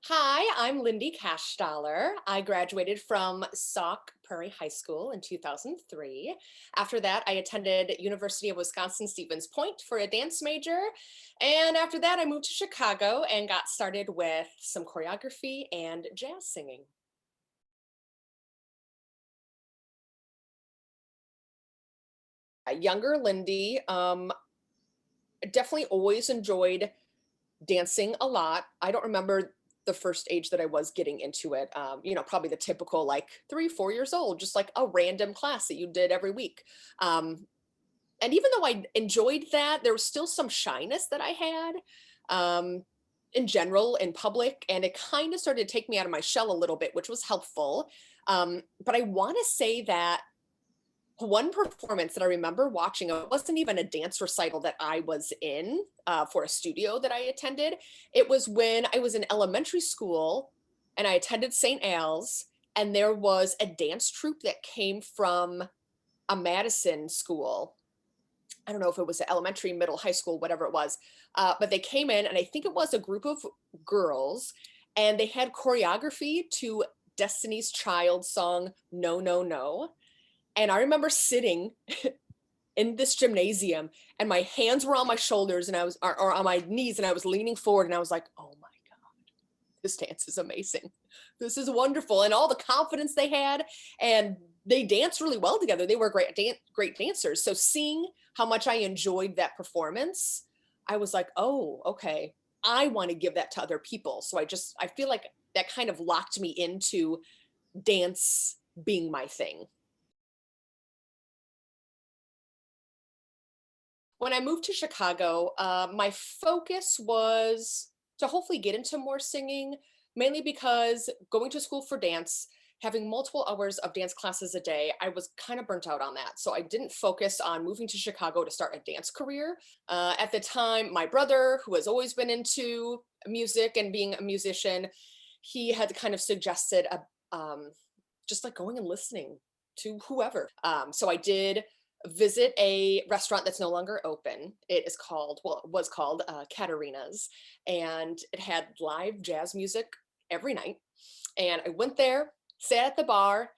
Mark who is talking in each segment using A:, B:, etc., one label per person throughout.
A: Hi, I'm Lindy Cashdollar. I graduated from Sauk Prairie High School in 2003. After that, I attended University of Wisconsin-Stevens Point for a dance major. And after that, I moved to Chicago and got started with some choreography and jazz singing. Younger Lindy, definitely always enjoyed dancing a lot. I don't remember the first age that I was getting into it. Probably the typical like 3, 4 years old, just like a random class that you did every week. Um, and even though I enjoyed that, there was still some shyness that I had in general in public, and it kind of started to take me out of my shell a little bit, which was helpful. But I want to say that one performance that I remember watching, it wasn't even a dance recital that I was in for a studio that I attended. It was when I was in elementary school and I attended St. Al's, and there was a dance troupe that came from a Madison school. I don't know if it was elementary, middle, high school, whatever it was. But they came in, and I think it was a group of girls, and they had choreography to Destiny's Child song, No, No, No. And I remember sitting in this gymnasium and my hands were on my shoulders and or on my knees and I was leaning forward and I was like, oh my God, this dance is amazing. This is wonderful. And all the confidence they had, and they danced really well together. They were great dancers. So seeing how much I enjoyed that performance, I was like, oh, okay, I want to give that to other people. So I feel like that kind of locked me into dance being my thing. When I moved to Chicago, my focus was to hopefully get into more singing, mainly because going to school for dance, having multiple hours of dance classes a day, I was kind of burnt out on that. So I didn't focus on moving to Chicago to start a dance career. At the time, my brother, who has always been into music and being a musician, he had kind of suggested just like going and listening to whoever. So I did visit a restaurant that's no longer open. It is called, well, it was called Katerina's, and it had live jazz music every night. And I went there, sat at the bar,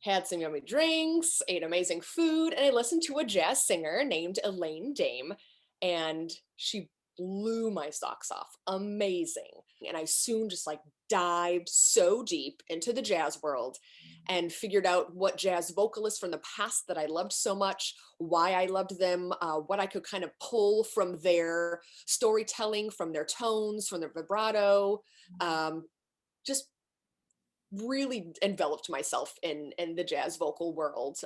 A: had some yummy drinks, ate amazing food, and I listened to a jazz singer named Elaine Dame, and she blew my socks off. Amazing. And I soon just like dived so deep into the jazz world and figured out what jazz vocalists from the past that I loved so much, why I loved them, what I could kind of pull from their storytelling, from their tones, from their vibrato. Um, just really enveloped myself in the jazz vocal world.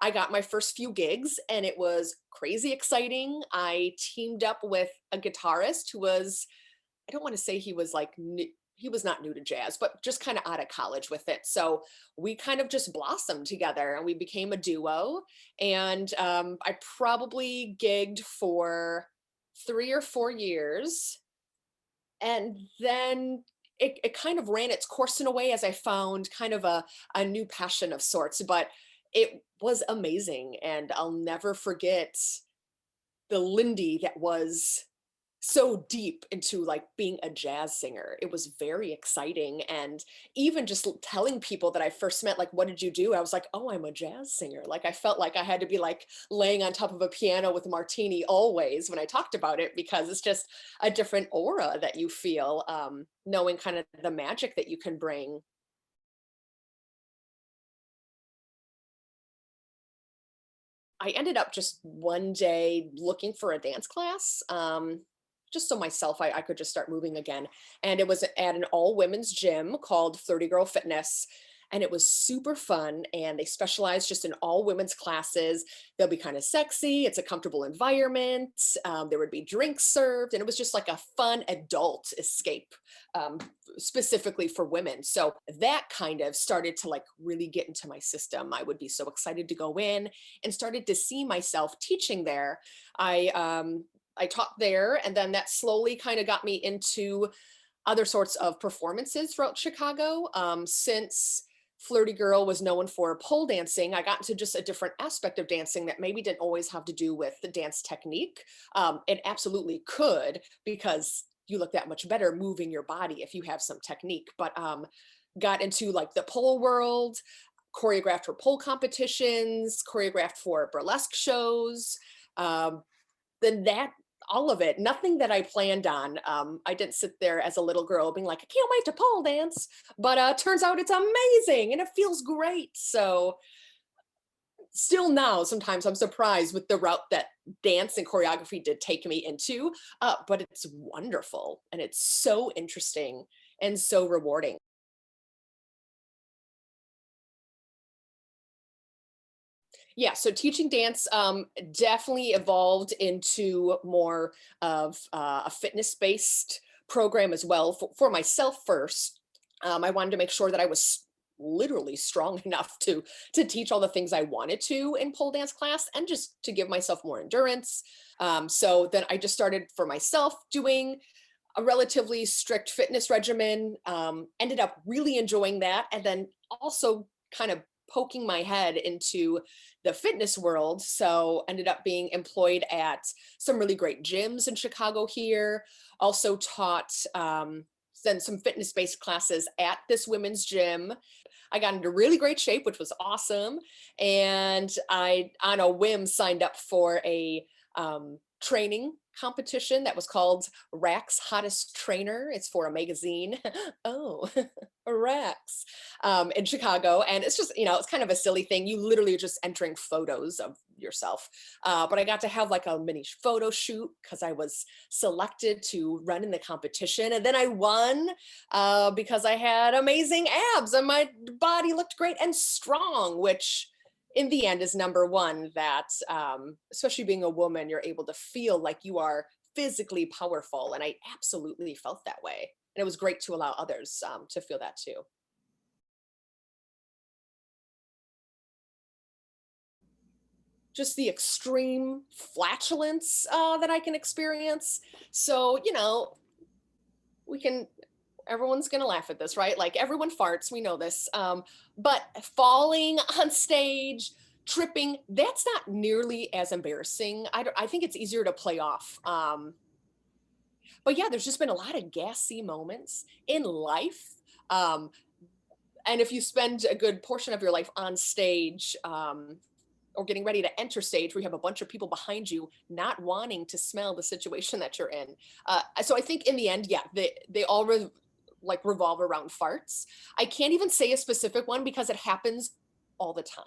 A: I got my first few gigs and it was crazy exciting. I teamed up with a guitarist who was, I don't want to say he was like he was not new to jazz, but just kind of out of college with it. So we kind of just blossomed together and we became a duo. And I probably gigged for 3 or 4 years, and then it kind of ran its course in a way as I found kind of a new passion of sorts. But it was amazing, and I'll never forget the Lindy that was so deep into like being a jazz singer. It was very exciting. And even just telling people that I first met, like, what did you do? I was like, oh, I'm a jazz singer. Like, I felt like I had to be like laying on top of a piano with a martini always when I talked about it, because it's just a different aura that you feel, knowing kind of the magic that you can bring. I ended up just one day looking for a dance class, just so myself, I could just start moving again. And it was at an all women's gym called 30 Girl Fitness. And it was super fun. And they specialize just in all women's classes. They'll be kind of sexy. It's a comfortable environment. There would be drinks served. And it was just like a fun adult escape, um, specifically for women. So that kind of started to like really get into my system. I would be so excited to go in and started to see myself teaching there. I taught there, and then that slowly kind of got me into other sorts of performances throughout Chicago. Since Flirty Girl was known for pole dancing, I got into just a different aspect of dancing that maybe didn't always have to do with the dance technique. It absolutely could, because you look that much better moving your body if you have some technique. But got into like the pole world, choreographed for pole competitions, choreographed for burlesque shows. Um, then that all of it, nothing that I planned on. I didn't sit there as a little girl being like, I can't wait to pole dance. But turns out it's amazing and it feels great. So still now, sometimes I'm surprised with the route that dance and choreography did take me into, but it's wonderful and it's so interesting and so rewarding. Yeah, so teaching dance definitely evolved into more of a fitness based program as well for myself first. I wanted to make sure that I was literally strong enough to teach all the things I wanted to in pole dance class and just to give myself more endurance. So then I just started for myself doing a relatively strict fitness regimen, ended up really enjoying that, and then also kind of poking my head into the fitness world. So ended up being employed at some really great gyms in Chicago here. Also taught then some fitness based classes at this women's gym. I got into really great shape, which was awesome. And I, on a whim, signed up for a training competition that was called Rack's Hottest Trainer. It's for a magazine. Oh, Rack's in Chicago. And it's just, it's kind of a silly thing. You literally are just entering photos of yourself. But I got to have like a mini photo shoot because I was selected to run in the competition. And then I won because I had amazing abs and my body looked great and strong, which in the end is number one, that especially being a woman, you're able to feel like you are physically powerful. And I absolutely felt that way. And it was great to allow others to feel that too. Just the extreme flatulence that I can experience. So, we can everyone's gonna laugh at this, right? Like everyone farts, we know this. But falling on stage, tripping, that's not nearly as embarrassing. I think it's easier to play off. But yeah, there's just been a lot of gassy moments in life. Um, and if you spend a good portion of your life on stage, or getting ready to enter stage where you have a bunch of people behind you not wanting to smell the situation that you're in. So I think in the end, yeah, they all like revolve around farts. I can't even say a specific one because it happens all the time.